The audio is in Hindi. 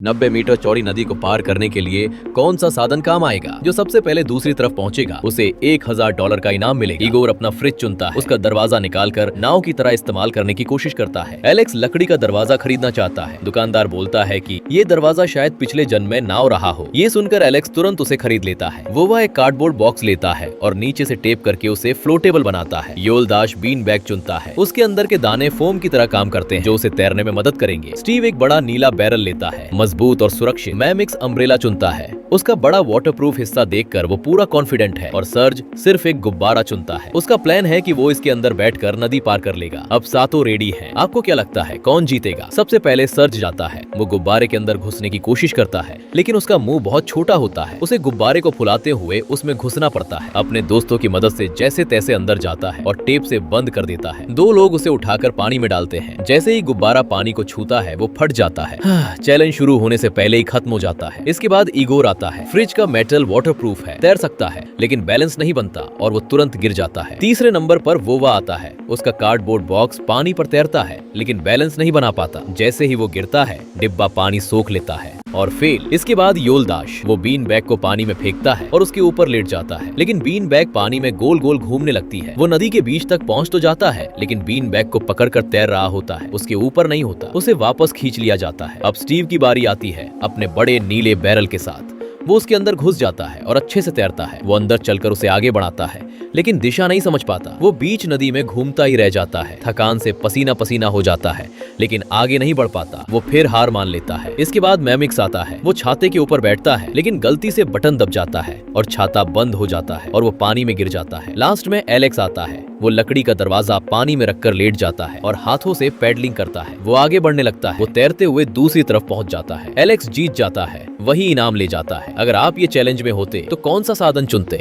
90 मीटर चौड़ी नदी को पार करने के लिए कौन सा साधन काम आएगा? जो सबसे पहले दूसरी तरफ पहुंचेगा उसे $1000 का इनाम मिलेगा। इगोर अपना फ्रिज चुनता है, उसका दरवाजा निकालकर नाव की तरह इस्तेमाल करने की कोशिश करता है। एलेक्स लकड़ी का दरवाजा खरीदना चाहता है। दुकानदार बोलता है कि ये दरवाजा शायद पिछले जन्म में नाव रहा हो। ये सुनकर एलेक्स तुरंत उसे खरीद लेता है। वह एक कार्डबोर्ड बॉक्स लेता है और नीचे से टेप करके उसे फ्लोटेबल बनाता है। योलदाश बीन बैग चुनता है। उसके अंदर के दाने फोम की तरह काम करते हैं जो उसे तैरने में मदद करेंगे। स्टीव एक बड़ा नीला बैरल लेता है, मजबूत और सुरक्षित। मैमिक्स अम्ब्रेला चुनता है। उसका बड़ा वाटरप्रूफ हिस्सा देखकर वो पूरा कॉन्फिडेंट है। और सर्ज सिर्फ एक गुब्बारा चुनता है। उसका प्लान है कि वो इसके अंदर बैठकर नदी पार कर लेगा। अब सातों रेडी हैं। आपको क्या लगता है कौन जीतेगा? सबसे पहले सर्ज जाता है। वो गुब्बारे के अंदर घुसने की कोशिश करता है, लेकिन उसका मुंह बहुत छोटा होता है। उसे गुब्बारे को फुलाते हुए उसमें घुसना पड़ता है। अपने दोस्तों की मदद से जैसे तैसे अंदर जाता है और टेप से बंद कर देता है। दो लोग उसे उठाकर पानी में डालते हैं। जैसे ही गुब्बारा पानी को छूता है वो फट जाता है। चैलेंज शुरू होने से पहले ही खत्म हो जाता है। इसके बाद इगोर आता है। फ्रिज का मेटल वाटरप्रूफ है, तैर सकता है, लेकिन बैलेंस नहीं बनता और वो तुरंत गिर जाता है। तीसरे नंबर पर वोवा आता है। उसका कार्डबोर्ड बॉक्स पानी पर तैरता है, लेकिन बैलेंस नहीं बना पाता। जैसे ही वो गिरता है डिब्बा पानी सोख लेता है और फेल। इसके बाद योलदाश, वो बीन बैग को पानी में फेंकता है और उसके ऊपर लेट जाता है, लेकिन बीन बैग पानी में गोल गोल घूमने लगती है। वो नदी के बीच तक पहुंच तो जाता है, लेकिन बीन बैग को पकड़कर तैर रहा होता है, उसके ऊपर नहीं होता। उसे वापस खींच लिया जाता है। अब स्टीव की बारी आती है अपने बड़े नीले बैरल के साथ। वो उसके अंदर घुस जाता है और अच्छे से तैरता है। वो अंदर चलकर उसे आगे बढ़ाता है, लेकिन दिशा नहीं समझ पाता। वो बीच नदी में घूमता ही रह जाता है। थकान से पसीना पसीना हो जाता है, लेकिन आगे नहीं बढ़ पाता। वो फिर हार मान लेता है। इसके बाद मैमिक्स आता है। वो छाते के ऊपर बैठता है, लेकिन गलती से बटन दब जाता है और छाता बंद हो जाता है और वो पानी में गिर जाता है। लास्ट में एलेक्स आता है। वो लकड़ी का दरवाजा पानी में रखकर लेट जाता है और हाथों से पैडलिंग करता है। वो आगे बढ़ने लगता है। वो तैरते हुए दूसरी तरफ पहुंच जाता है। एलेक्स जीत जाता है, वही इनाम ले जाता है। अगर आप ये चैलेंज में होते तो कौन सा साधन चुनते?